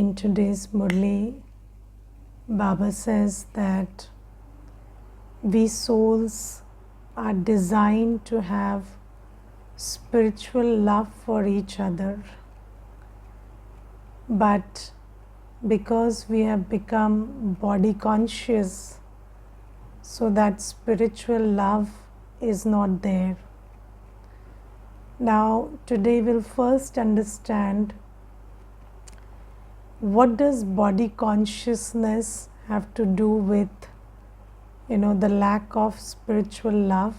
In today's Murli, Baba says that we souls are designed to have spiritual love for each other, but because we have become body conscious, so that spiritual love is not there. Now, today we'll first understand what does body consciousness have to do with, the lack of spiritual love.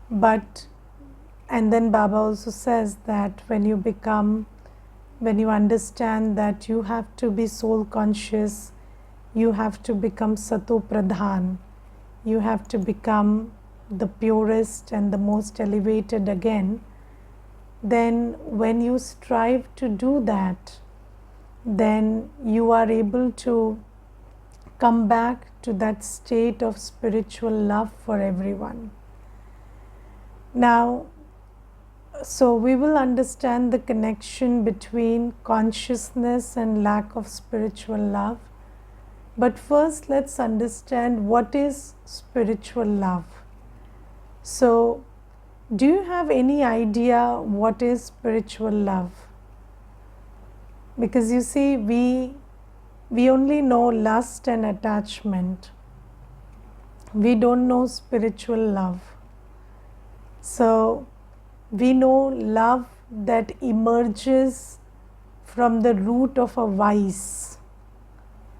And then Baba also says that when you understand that you have to be soul conscious, you have to become Sato Pradhan, you have to become the purest and the most elevated again, then when you strive to do that, then you are able to come back to that state of spiritual love for everyone. Now, so we will understand the connection between consciousness and lack of spiritual love. But first, let's understand what is spiritual love. So, do you have any idea what is spiritual love? Because you see, we only know lust and attachment. We don't know spiritual love. So, we know love that emerges from the root of a vice.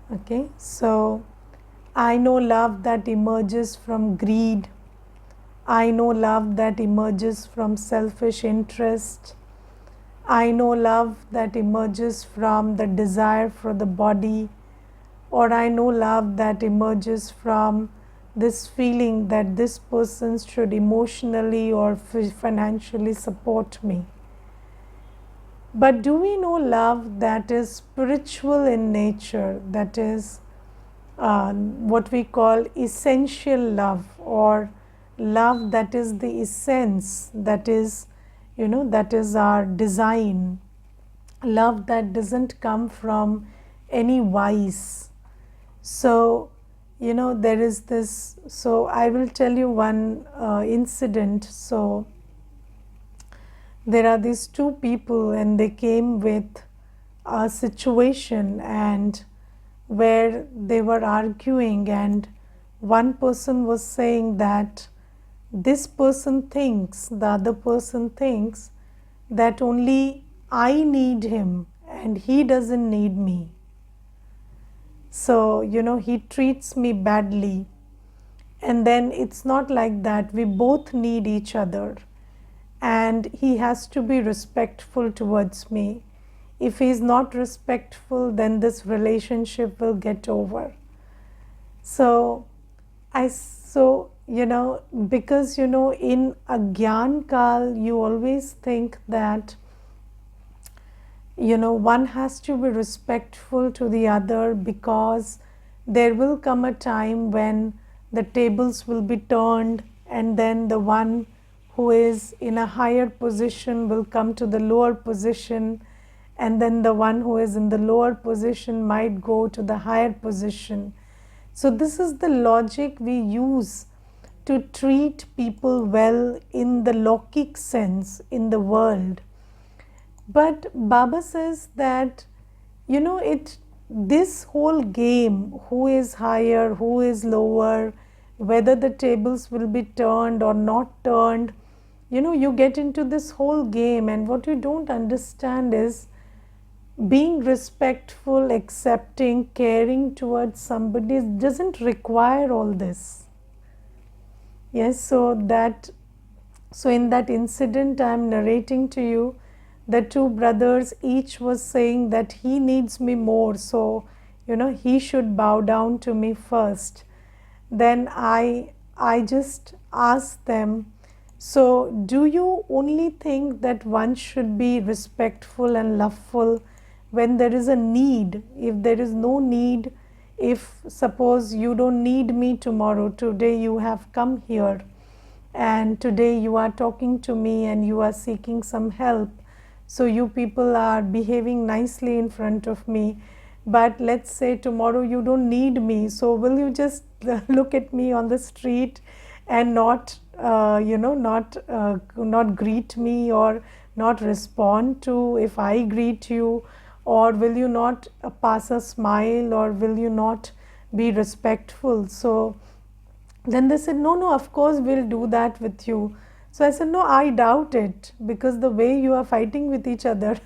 Okay, so I know love that emerges from greed. I know love that emerges from selfish interest. I know love that emerges from the desire for the body, or I know love that emerges from this feeling that this person should emotionally or financially support me. But do we know love that is spiritual in nature, that is what we call essential love, or love that is the essence, that is that is our design, love that doesn't come from any vice. So, there is this, so I will tell you one incident. So, there are these two people and they came with a situation and where they were arguing, and one person was saying that this person thinks, the other person thinks that only I need him and he doesn't need me. So, he treats me badly. And then it's not like that. We both need each other. And he has to be respectful towards me. If he is not respectful, then this relationship will get over. So, because in a Gyan Kal, you always think that one has to be respectful to the other, because there will come a time when the tables will be turned, and then the one who is in a higher position will come to the lower position, and then the one who is in the lower position might go to the higher position. So this is the logic we use to treat people well in the Lokik sense in the world. But Baba says that, this whole game, who is higher, who is lower, whether the tables will be turned or not turned, you get into this whole game, and what you don't understand is being respectful, accepting, caring towards somebody doesn't require all this. Yes, so in that incident I am narrating to you, the two brothers, each was saying that he needs me more, so he should bow down to me first. Then I just asked them, so do you only think that one should be respectful and loveful when there is a need? If there is no need, if suppose you don't need me tomorrow, today you have come here and today you are talking to me and you are seeking some help, so you people are behaving nicely in front of me, but let's say tomorrow you don't need me, so will you just look at me on the street and not not greet me, or not respond to if I greet you, or will you not pass a smile, or will you not be respectful? So then they said, no, no, of course we'll do that with you. So I said, no, I doubt it, because the way you are fighting with each other,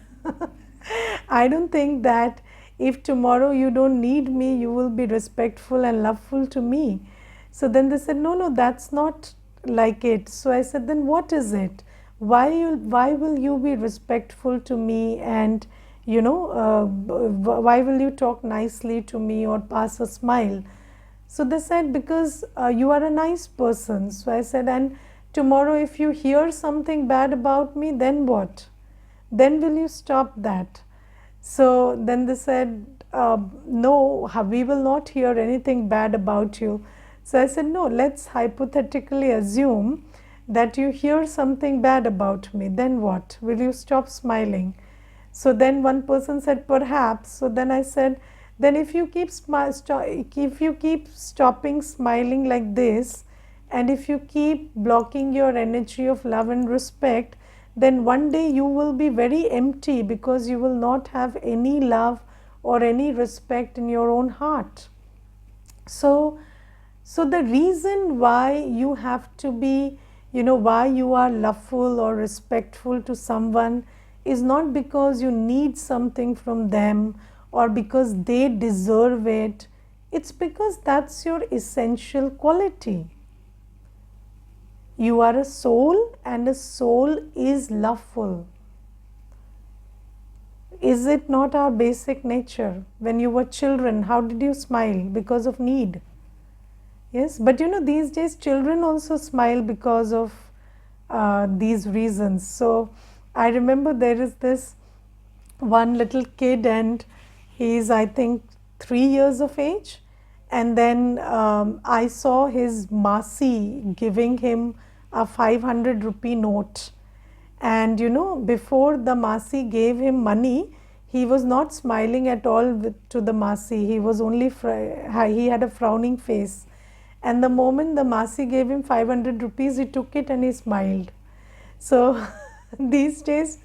I don't think that if tomorrow you don't need me, you will be respectful and loveful to me. So then they said, no, no, that's not like it. So I said, then what is it? Why will you be respectful to me, and why will you talk nicely to me or pass a smile? So they said, because you are a nice person. So I said, and tomorrow if you hear something bad about me, then what? Then will you stop that? So then they said, no, we will not hear anything bad about you. So I said, no, let's hypothetically assume that you hear something bad about me. Then what? Will you stop smiling? So then one person said, perhaps. So then I said, then if you keep stopping smiling like this, and if you keep blocking your energy of love and respect, then one day you will be very empty, because you will not have any love or any respect in your own heart. So the reason why you have to be, why you are loveful or respectful to someone is not because you need something from them or because they deserve it. It's because that's your essential quality. You are a soul, and a soul is loveful. Is it not our basic nature? When you were children, how did you smile? Because of need. Yes, but these days children also smile because of these reasons. So I remember there is this one little kid, and he's, I think, 3 years of age, and then I saw his Masi giving him a 500 rupee note, and before the Masi gave him money, he was not smiling at all to the Masi. He was only he had a frowning face, and the moment the Masi gave him 500 rupees, he took it and he smiled. So these days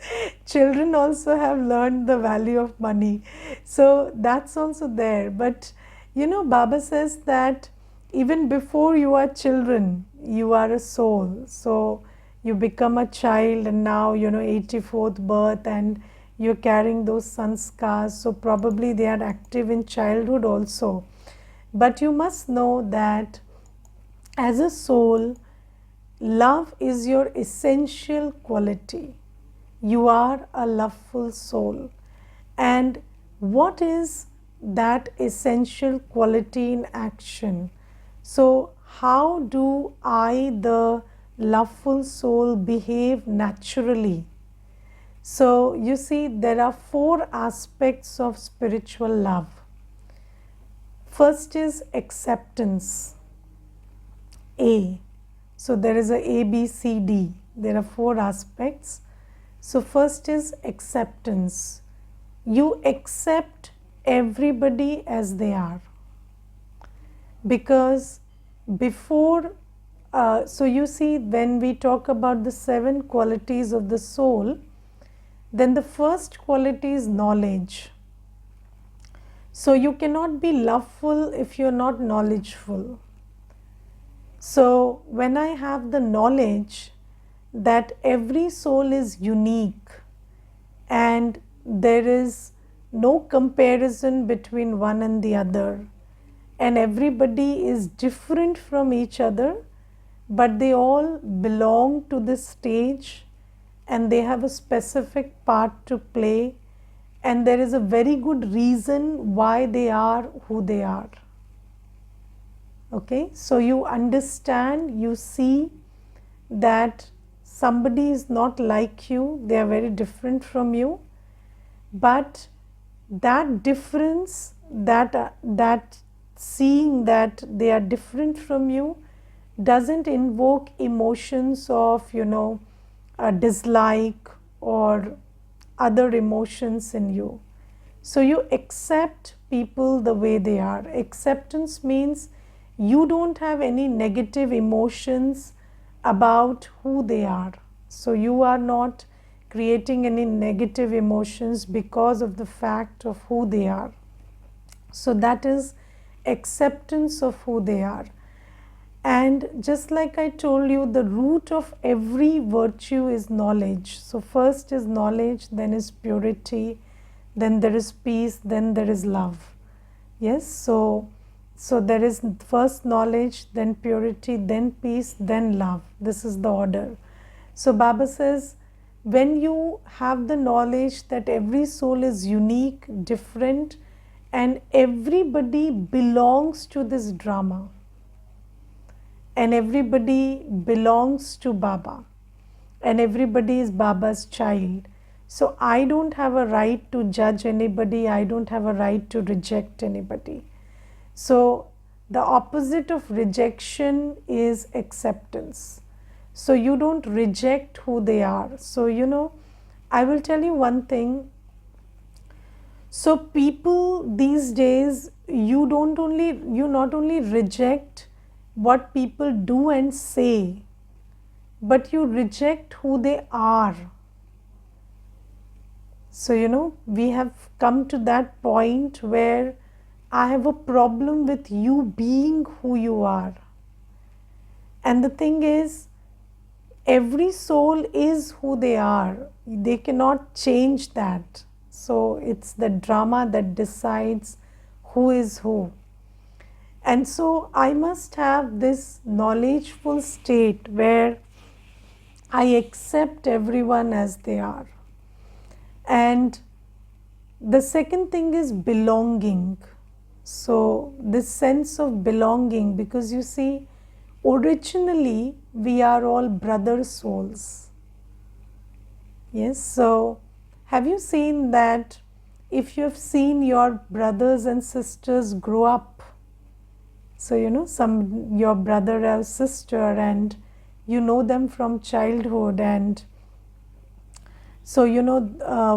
children also have learned the value of money, so that's also there. But Baba says that even before you are children, you are a soul. So you become a child, and now 84th birth, and you're carrying those sanskars, so probably they are active in childhood also. But you must know that as a soul, love is your essential quality. You are a loveful soul. And what is that essential quality in action? So how do I, the loveful soul, behave naturally? So you see, there are 4 aspects of spiritual love. First is acceptance. A. So there is a B, C, D. There are 4 aspects. So first is acceptance. You accept everybody as they are. Because before, so you see, when we talk about the 7 qualities of the soul, then the first quality is knowledge. So you cannot be loveful if you're not knowledgeful. So when I have the knowledge that every soul is unique and there is no comparison between one and the other, and everybody is different from each other, but they all belong to this stage and they have a specific part to play, and there is a very good reason why they are who they are. Okay, so you understand, you see that somebody is not like you, they are very different from you, but that difference, that seeing that they are different from you doesn't invoke emotions of a dislike or other emotions in you. So you accept people the way they are. Acceptance means you don't have any negative emotions about who they are. So you are not creating any negative emotions because of the fact of who they are. So that is acceptance of who they are. And just like I told you, the root of every virtue is knowledge. So first is knowledge, then is purity, then there is peace, then there is love. Yes, so there is first knowledge, then purity, then peace, then love. This is the order. So Baba says, when you have the knowledge that every soul is unique, different, and everybody belongs to this drama, and everybody belongs to Baba, and everybody is Baba's child. So I don't have a right to judge anybody, I don't have a right to reject anybody. So the opposite of rejection is acceptance. So you don't reject who they are. So I will tell you one thing. So people these days, you not only reject what people do and say, but you reject who they are. So we have come to that point where I have a problem with you being who you are. And the thing is, every soul is who they are. They cannot change that. So it's the drama that decides who is who. And so I must have this knowledgeful state where I accept everyone as they are. And the second thing is belonging. So this sense of belonging, because you see, originally we are all brother souls. Yes, so have you seen that if you have seen your brothers and sisters grow up, so your brother or sister, and you know them from childhood, and so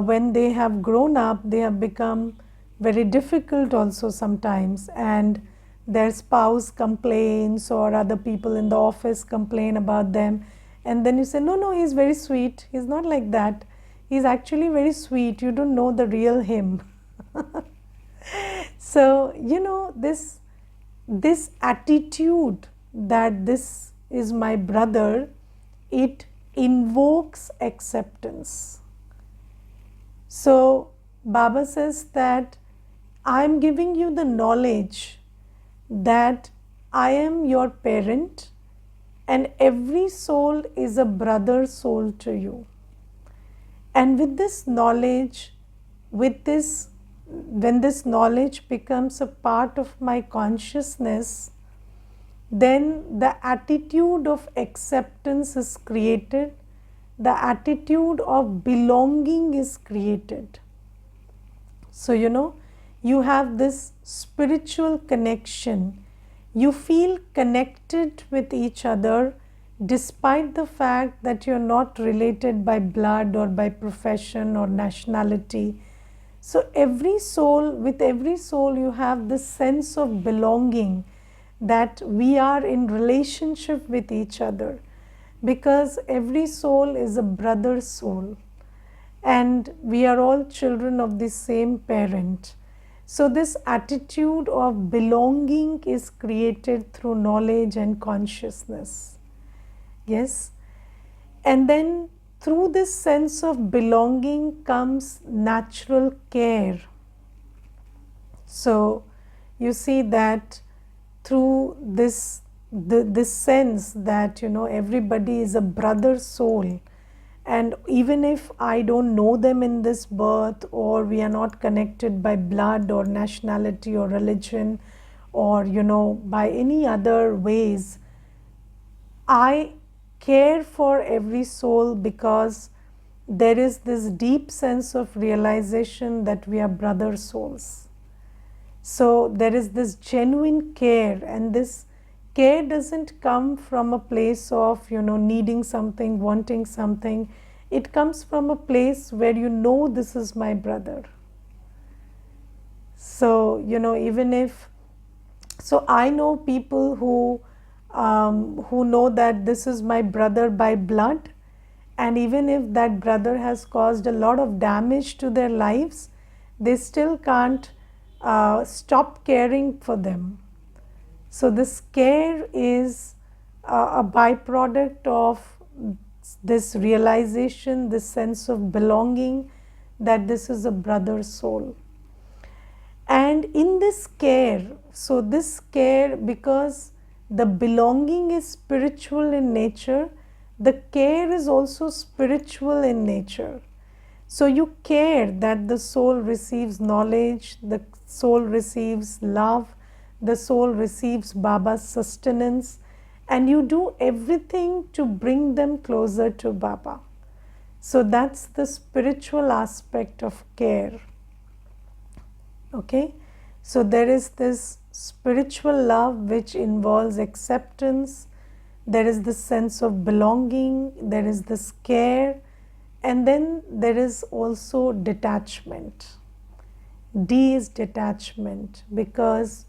when they have grown up, they have become very difficult also sometimes, and their spouse complains or other people in the office complain about them, and then you say, no, he's very sweet, he's not like that, he's actually very sweet, you don't know the real him. So this attitude that this is my brother, it invokes acceptance. So Baba says that I am giving you the knowledge that I am your parent and every soul is a brother soul to you. And with this knowledge, when this knowledge becomes a part of my consciousness, then the attitude of acceptance is created, the attitude of belonging is created. So you have this spiritual connection, you feel connected with each other despite the fact that you're not related by blood or by profession or nationality. So with every soul you have this sense of belonging, that we are in relationship with each other, because every soul is a brother soul and we are all children of the same parent. So this attitude of belonging is created through knowledge and consciousness. Yes, and then through this sense of belonging comes natural care. So you see that through this sense that everybody is a brother soul, and even if I don't know them in this birth, or we are not connected by blood or nationality or religion or by any other ways, I care for every soul because there is this deep sense of realization that we are brother souls. So there is this genuine care, and this care doesn't come from a place of needing something, wanting something. it comes from a place where you know this is my brother. So, even if, so I know people who know that this is my brother by blood, and even if that brother has caused a lot of damage to their lives, they still can't stop caring for them. So this care is a byproduct of this realization, this sense of belonging, that this is a brother soul. And in this care, so this care, because the belonging is spiritual in nature, the care is also spiritual in nature. So you care that the soul receives knowledge, the soul receives love, the soul receives Baba's sustenance, and you do everything to bring them closer to Baba. So that's the spiritual aspect of care. Okay, so there is this spiritual love which involves acceptance, there is this sense of belonging, there is this care, and then there is also detachment. D is detachment, because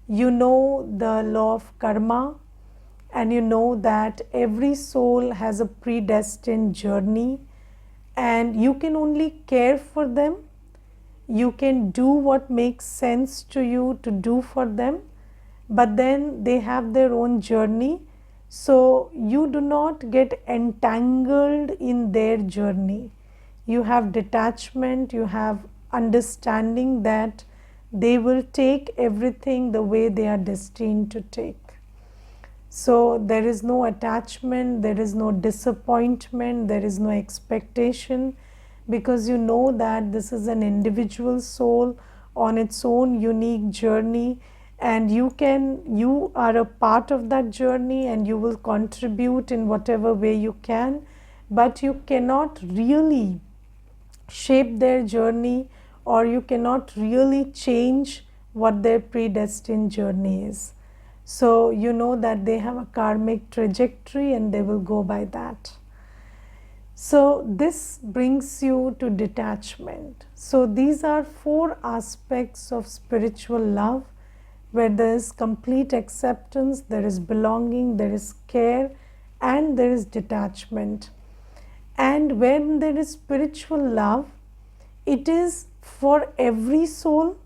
you know the law of karma, and you know that every soul has a predestined journey, and you can only care for them. You can do what makes sense to you to do for them, but then they have their own journey. So you do not get entangled in their journey. You have detachment, you have understanding that they will take everything the way they are destined to take. So there is no attachment, there is no disappointment, there is no expectation, because you know that this is an individual soul on its own unique journey, and you are a part of that journey, and you will contribute in whatever way you can, but you cannot really shape their journey, or you cannot really change what their predestined journey is. So you know that they have a karmic trajectory and they will go by that. So this brings you to detachment. So these are 4 aspects of spiritual love, where there is complete acceptance, there is belonging, there is care, and there is detachment. And when there is spiritual love, it is for every soul,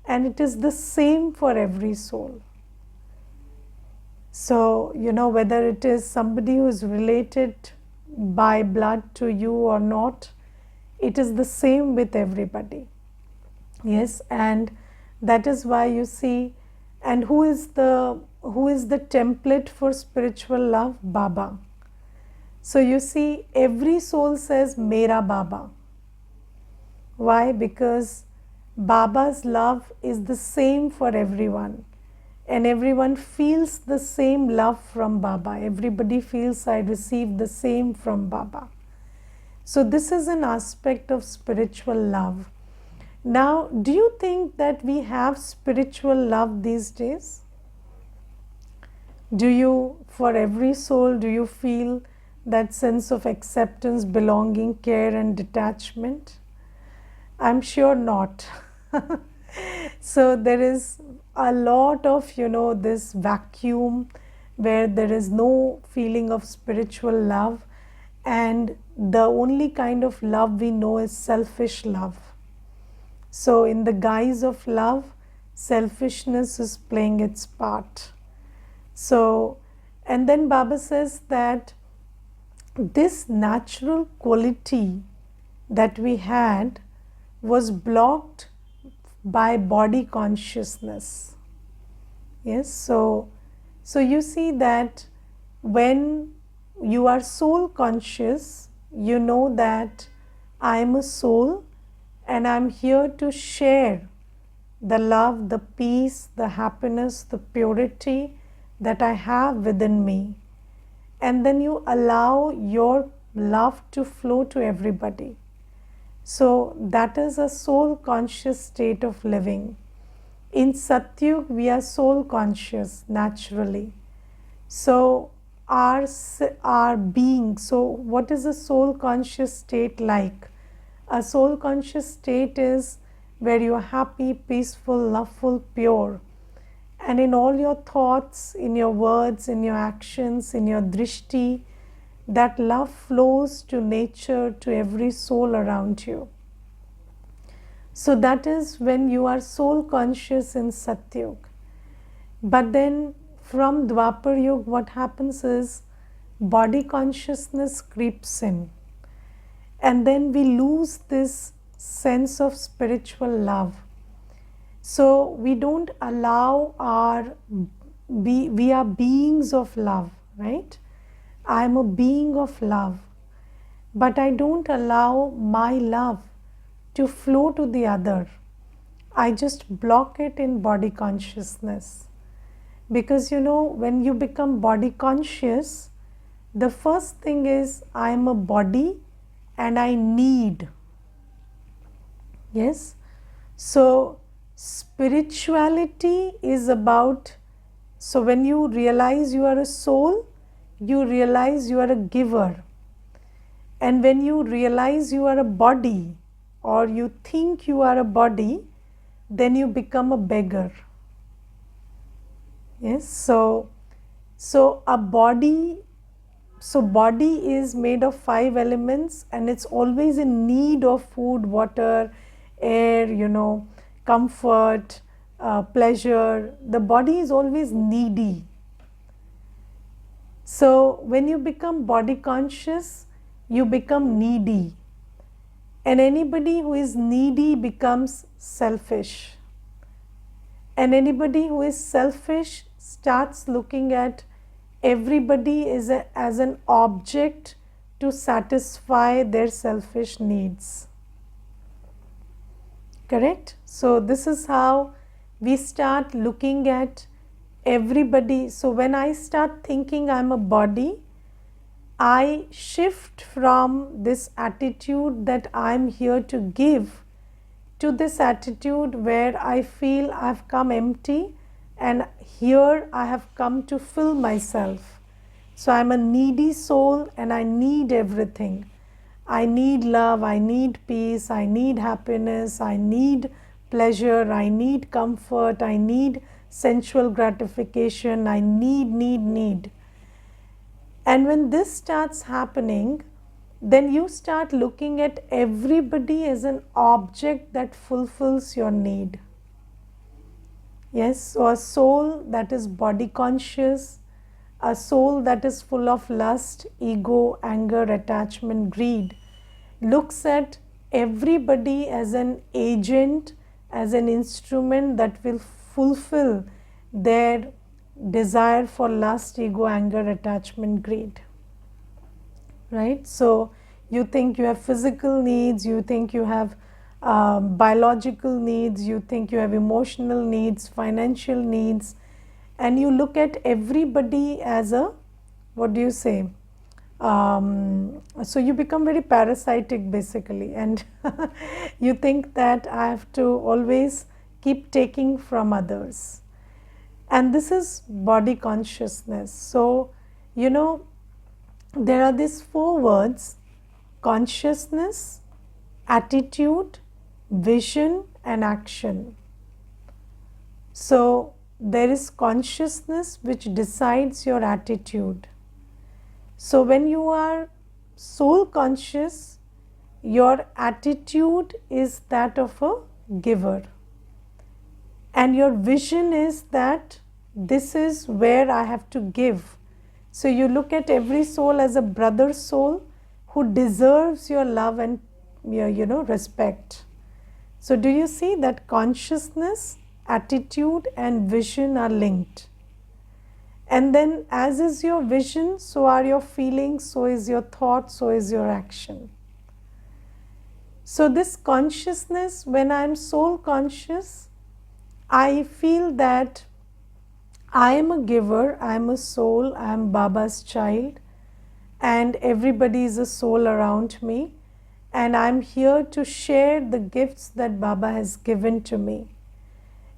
and it is the same for every soul. So, whether it is somebody who is related by blood to you or not, it is the same with everybody. Yes, and that is why you see, and who is the template for spiritual love? Baba. So you see, every soul says Mera Baba. Why? Because Baba's love is the same for everyone, and everyone feels the same love from Baba. Everybody feels, I receive the same from Baba. So this is an aspect of spiritual love. Now, do you think that we have spiritual love these days? Do you, for every soul, do you feel that sense of acceptance, belonging, care, and detachment? I'm sure not. So there is a lot of, this vacuum where there is no feeling of spiritual love, and the only kind of love we know is selfish love. So in the guise of love, selfishness is playing its part. So, and then Baba says that this natural quality that we had was blocked by body consciousness. Yes, so you see that when you are soul conscious, you know that I am a soul and I am here to share the love, the peace, the happiness, the purity that I have within me. And then you allow your love to flow to everybody. So that is a soul conscious state of living. In Satyug, we are soul conscious naturally. So our being. So what is a soul conscious state like? A soul conscious state is where you are happy, peaceful, loveful, pure. And in all your thoughts, in your words, in your actions, in your drishti, that love flows to nature, to every soul around you. So that is when you are soul conscious in Satyug. But then from Dwapar Yuga, what happens is body consciousness creeps in. And then we lose this sense of spiritual love. So we don't allow we are beings of love, right? I am a being of love, but I don't allow my love to flow to the other. I just block it in body consciousness. Because when you become body conscious, the first thing is I am a body and I need. Yes? So spirituality is about, so when you realize you are a soul, you realize you are a giver. And when you realize you are a body, or you think you are a body, then you become a beggar. Yes, so a body, so body is made of 5 elements, and it's always in need of food, water, air, comfort, pleasure. The body is always needy. So when you become body conscious, you become needy. And anybody who is needy becomes selfish. And anybody who is selfish starts looking at everybody as an object to satisfy their selfish needs. Correct? So this is how we start looking at everybody. So when I start thinking I'm a body, I shift from this attitude that I'm here to give to this attitude where I feel I've come empty and here I have come to fill myself. So I'm a needy soul and I need everything. I need love, I need peace, I need happiness, I need pleasure, I need comfort, I need sensual gratification, I need. And when this starts happening, then you start looking at everybody as an object that fulfills your need. Yes, so a soul that is body conscious, a soul that is full of lust, ego, anger, attachment, greed, looks at everybody as an agent, as an instrument that will fulfill their desire for lust, ego, anger, attachment, greed. Right? So you think you have physical needs, you think you have biological needs, you think you have emotional needs, financial needs, and you look at everybody as a, what do you say? So you become very parasitic basically, and you think that I have to always keep taking from others. And this is body consciousness. So, there are these 4 words: consciousness, attitude, vision, and action. So there is consciousness which decides your attitude. So when you are soul conscious, your attitude is that of a giver. And your vision is that this is where I have to give. So you look at every soul as a brother soul who deserves your love and your respect. So do you see that consciousness, attitude and vision are linked? And then as is your vision, so are your feelings, so is your thought, so is your action. So this consciousness, when I am soul conscious, I feel that I am a giver, I am a soul, I am Baba's child, and everybody is a soul around me, and I am here to share the gifts that Baba has given to me.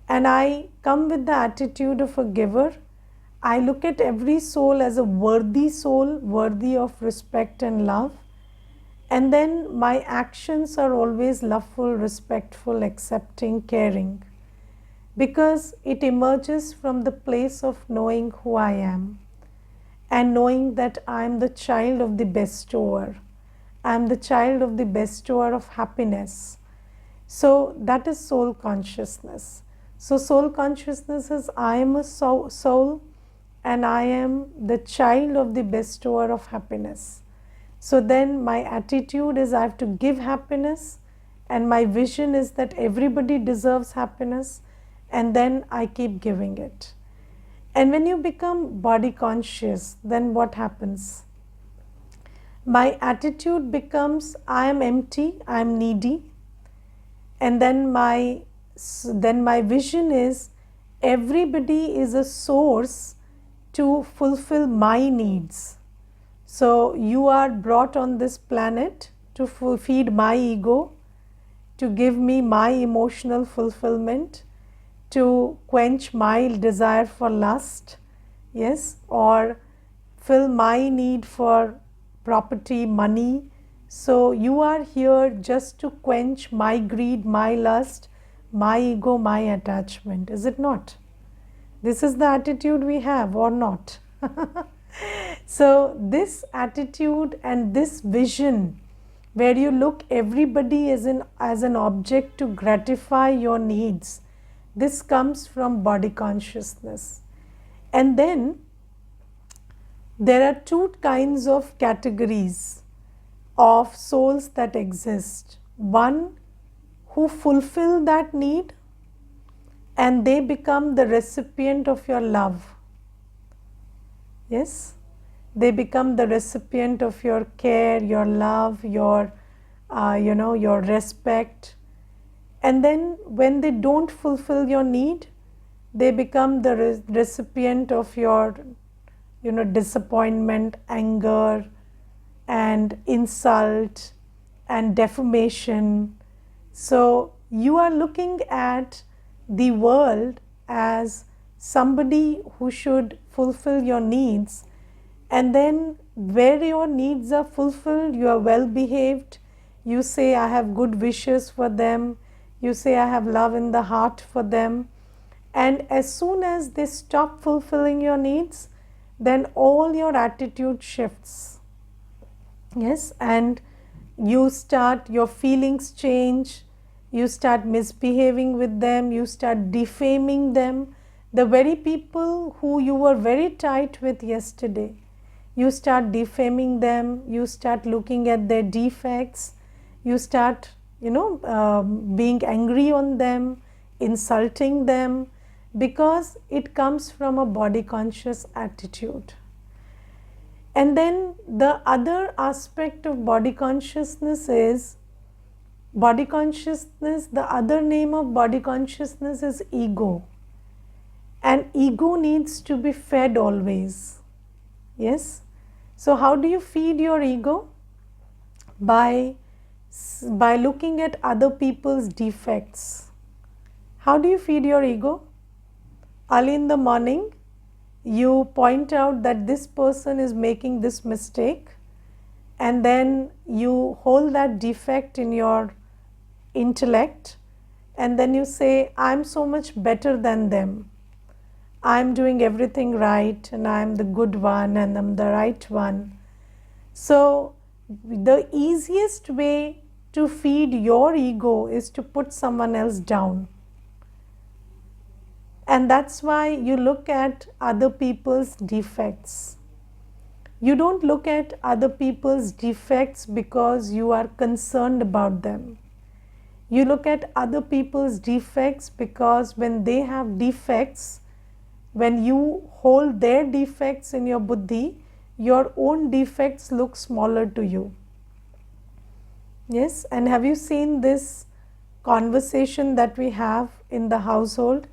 And I come with the attitude of a giver. I look at every soul as a worthy soul, worthy of respect and love. And then my actions are always loveful, respectful, accepting, caring, because it emerges from the place of knowing who I am and knowing that I am the child of the bestower. I am the child of the bestower of happiness. So that is soul consciousness. So soul consciousness is I am a soul and I am the child of the bestower of happiness. So then my attitude is I have to give happiness, and my vision is that everybody deserves happiness, and then I keep giving it. And when you become body conscious, then what happens? My attitude becomes I am empty, I am needy, and then my vision is everybody is a source to fulfill my needs. So you are brought on this planet to feed my ego, to give me my emotional fulfillment, to quench my desire for lust, yes, or fill my need for property, money. So you are here just to quench my greed, my lust, my ego, my attachment, is it not? This is the attitude we have, or not? So this attitude and this vision, where you look everybody as an object to gratify your needs, this comes from body consciousness. And then there are two kinds of categories of souls that exist. One who fulfill that need and they become the recipient of your love. Yes, they become the recipient of your care, your love, your your respect. And then when they don't fulfill your need, they become the recipient of your disappointment, anger, and insult and defamation. So you are looking at the world as somebody who should fulfill your needs, and then where your needs are fulfilled, you are well behaved, you say I have good wishes for them, you say I have love in the heart for them. And as soon as they stop fulfilling your needs, then all your attitude shifts. Yes, and your feelings change, you start misbehaving with them, you start defaming them. The very people who you were very tight with yesterday, you start defaming them, you start looking at their defects, you start being angry on them, insulting them, because it comes from a body conscious attitude. And then the other aspect of body consciousness is the other name of body consciousness is ego. And ego needs to be fed always. Yes. So how do you feed your ego? By looking at other people's defects. How do you feed your ego? Early in the morning, you point out that this person is making this mistake, and then you hold that defect in your intellect, and then you say, I'm so much better than them. I'm doing everything right, and I'm the good one, and I'm the right one. So the easiest way to feed your ego is to put someone else down. And that's why you look at other people's defects. You don't look at other people's defects because you are concerned about them. You look at other people's defects because when they have defects, when you hold their defects in your buddhi, your own defects look smaller to you. Yes, and have you seen this conversation that we have in the household,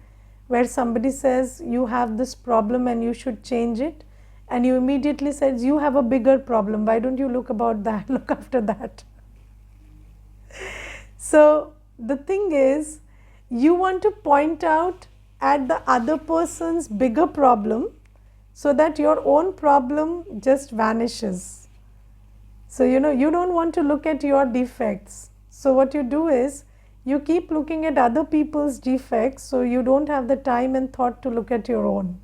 where somebody says you have this problem and you should change it, and you immediately says you have a bigger problem, why don't you look after that? So the thing is, you want to point out at the other person's bigger problem so that your own problem just vanishes. So, you don't want to look at your defects. So, what you do is you keep looking at other people's defects, so you don't have the time and thought to look at your own.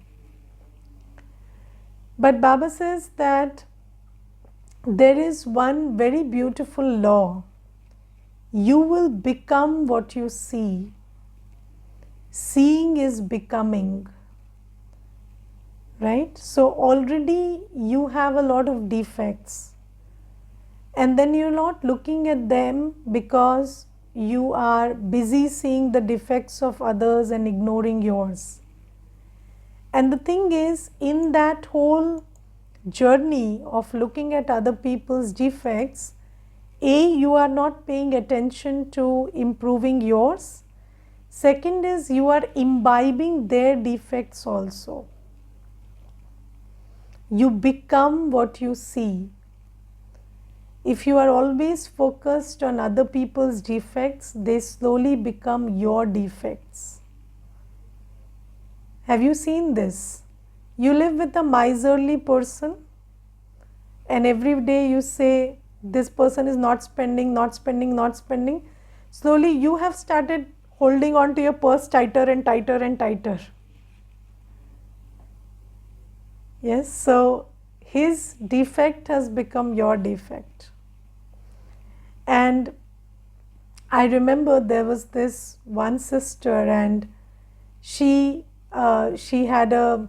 But Baba says that there is one very beautiful law. You will become what you see. Seeing is becoming. Right? So already you have a lot of defects. And then you're not looking at them because you are busy seeing the defects of others and ignoring yours. And the thing is, in that whole journey of looking at other people's defects, you are not paying attention to improving yours. Second is, you are imbibing their defects also. You become what you see. If you are always focused on other people's defects, they slowly become your defects. Have you seen this? You live with a miserly person and every day you say, this person is not spending, not spending, not spending. Slowly you have started holding on to your purse tighter and tighter and tighter. Yes, so his defect has become your defect. And I remember there was this one sister, and she had a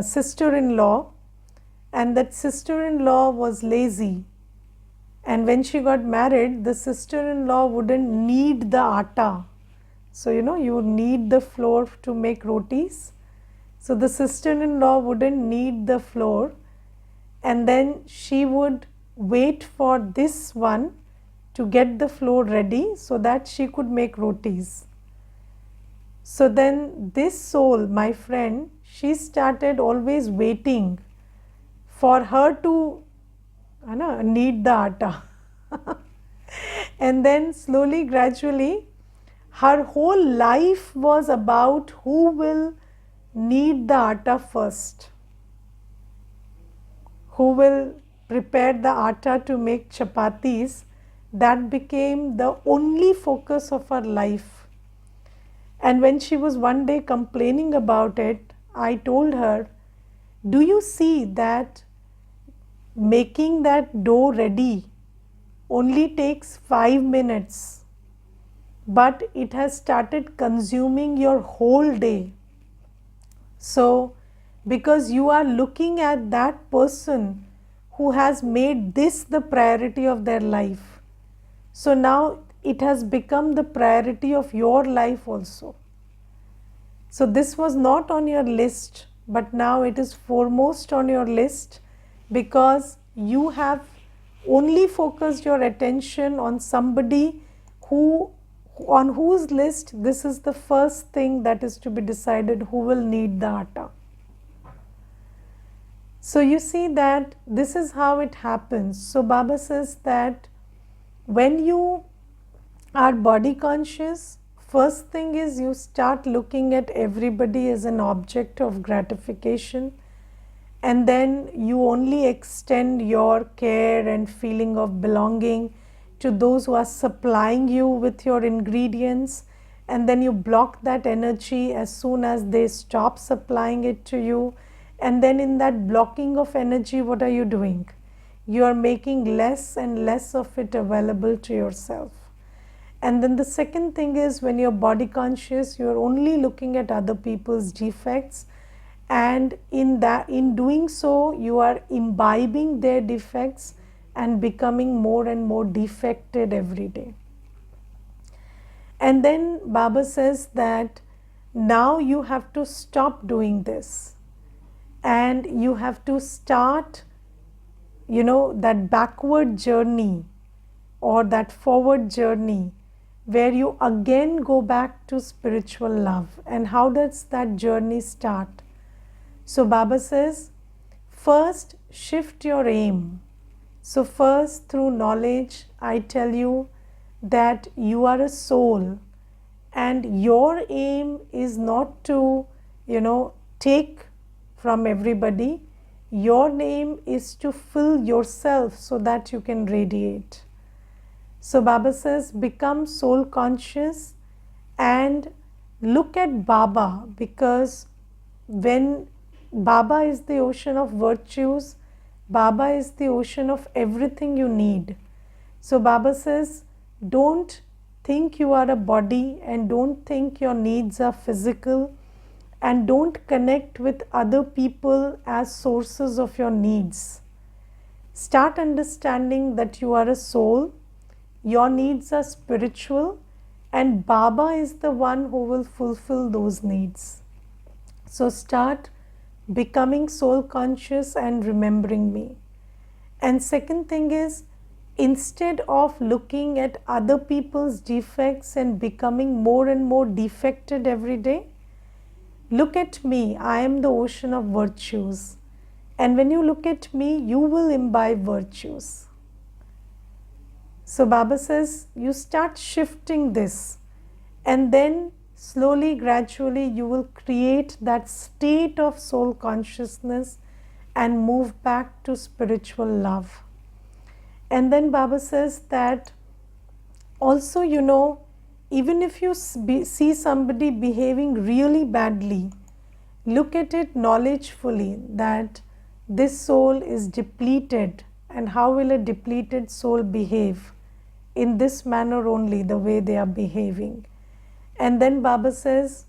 sister-in-law, and that sister-in-law was lazy. And when she got married, the sister-in-law wouldn't knead the atta. So, you need the flour to make rotis. So the sister-in-law wouldn't knead the flour, and then she would wait for this one to get the flour ready so that she could make rotis. So then this soul, my friend, she started always waiting for her to knead the atta. And then slowly, gradually, her whole life was about who will knead the atta first, who will prepare the atta to make chapatis. That became the only focus of her life. And when she was one day complaining about it, I told her, do you see that making that dough ready only takes 5 minutes, but it has started consuming your whole day? So, because you are looking at that person who has made this the priority of their life, so now it has become the priority of your life also. So this was not on your list, but now it is foremost on your list because you have only focused your attention on somebody on whose list this is the first thing that is to be decided, who will knead the atta. So you see that this is how it happens. So Baba says that when you are body conscious, first thing is you start looking at everybody as an object of gratification, and then you only extend your care and feeling of belonging to those who are supplying you with your ingredients, and then you block that energy as soon as they stop supplying it to you. And then in that blocking of energy, what are you doing? You are making less and less of it available to yourself. And then the second thing is, when you're body conscious, you're only looking at other people's defects, and in doing so, you are imbibing their defects and becoming more and more defected every day. And then Baba says that now you have to stop doing this, and you have to start, that backward journey or that forward journey where you again go back to spiritual love. And how does that journey start? So Baba says, first shift your aim. So first, through knowledge, I tell you that you are a soul, and your aim is not to, take from everybody. Your aim is to fill yourself so that you can radiate. So Baba says, become soul conscious and look at Baba, because when Baba is the ocean of virtues, Baba is the ocean of everything you need. So Baba says, don't think you are a body, and don't think your needs are physical, and don't connect with other people as sources of your needs. Start understanding that you are a soul, your needs are spiritual, and Baba is the one who will fulfill those needs. So start becoming soul conscious and remembering me. And second thing is, instead of looking at other people's defects and becoming more and more defected every day, look at me. I am the ocean of virtues. And when you look at me, you will imbibe virtues. So Baba says, you start shifting this, and then slowly, gradually, you will create that state of soul consciousness and move back to spiritual love. And then Baba says that also, even if you see somebody behaving really badly, look at it knowledgefully, that this soul is depleted, and how will a depleted soul behave? In this manner only, the way they are behaving. And then Baba says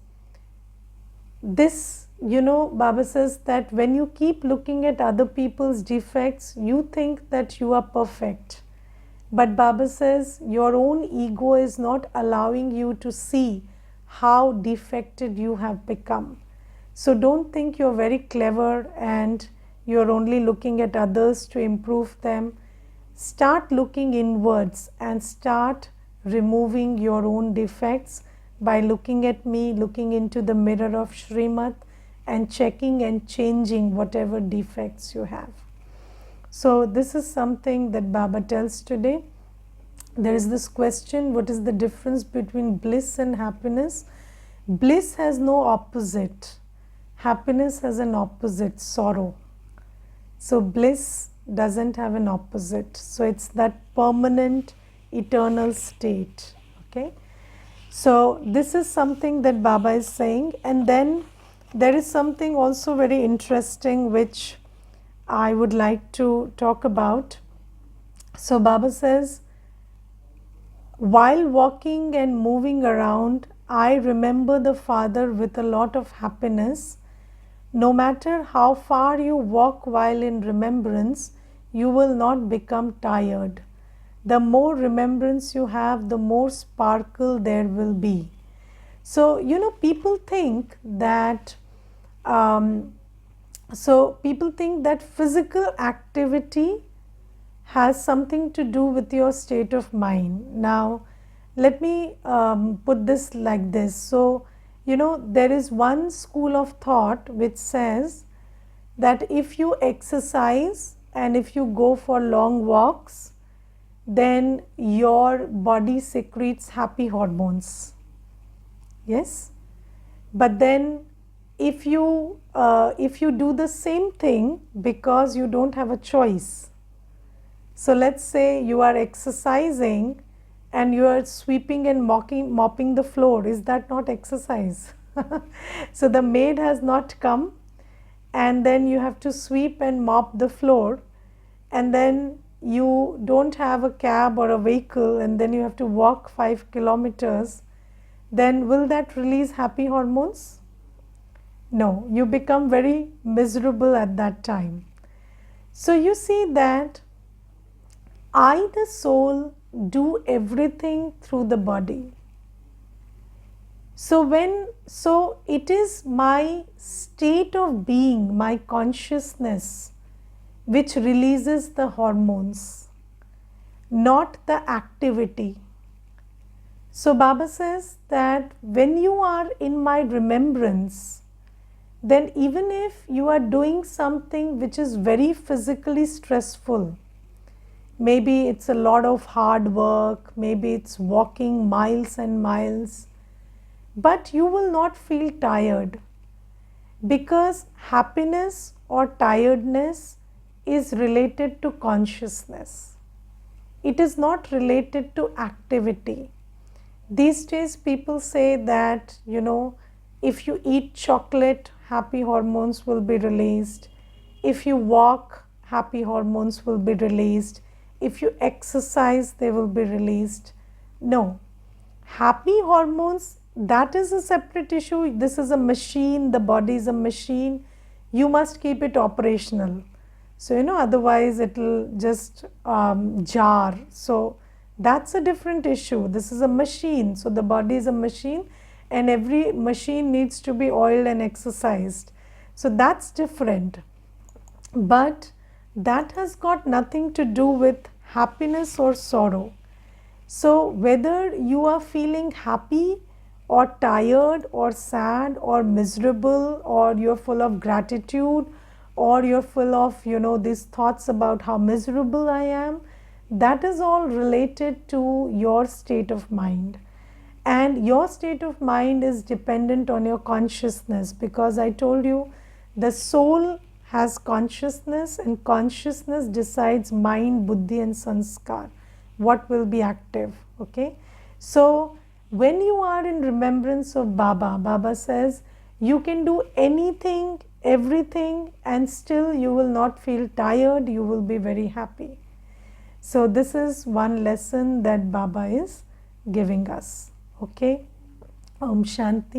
this, Baba says that when you keep looking at other people's defects, you think that you are perfect. But Baba says your own ego is not allowing you to see how defected you have become. So don't think you're very clever and you're only looking at others to improve them. Start looking inwards and start removing your own defects by looking at me, looking into the mirror of Srimad, and checking and changing whatever defects you have. So this is something that Baba tells today. There is this question, what is the difference between bliss and happiness? Bliss has no opposite. Happiness has an opposite, sorrow. So bliss doesn't have an opposite. So it's that permanent, eternal state. Okay. So this is something that Baba is saying. And then there is something also very interesting which I would like to talk about. So Baba says, while walking and moving around, I remember the Father with a lot of happiness. No matter how far you walk while in remembrance, you will not become tired. The more remembrance you have, the more sparkle there will be. So, people think that physical activity has something to do with your state of mind. Now, let me put this like this. So, there is one school of thought which says that if you exercise and if you go for long walks, then your body secretes happy hormones. Yes? But then if you do the same thing because you don't have a choice. So let's say you are exercising and you are sweeping and mopping the floor. Is that not exercise? So the maid has not come, and then you have to sweep and mop the floor, and then you don't have a cab or a vehicle, and then you have to walk 5 kilometers. Then will that release happy hormones? No, you become very miserable at that time. So you see that I, the soul, do everything through the body. So it is my state of being, my consciousness, which releases the hormones, not the activity. So Baba says that when you are in my remembrance, then even if you are doing something which is very physically stressful, maybe it's a lot of hard work, maybe it's walking miles and miles, but you will not feel tired. Because happiness or tiredness is related to consciousness. It is not related to activity. These days people say that, if you eat chocolate, happy hormones will be released. If you walk, happy hormones will be released. If you exercise, they will be released. No. Happy hormones, that is a separate issue. This is a machine, the body is a machine. You must keep it operational. So, otherwise it will just jar. So, that's a different issue. This is a machine. So, the body is a machine and every machine needs to be oiled and exercised. So, that's different. But that has got nothing to do with happiness or sorrow. So, whether you are feeling happy or tired or sad or miserable, or you're full of gratitude, or you're full of, these thoughts about how miserable I am, that is all related to your state of mind. And your state of mind is dependent on your consciousness, because I told you the soul has consciousness, and consciousness decides mind, buddhi and sanskar, what will be active. Okay, so when you are in remembrance of Baba, Baba says you can do anything, everything, and still you will not feel tired, you will be very happy. So this is one lesson that Baba is giving us. Okay, Om Shanti.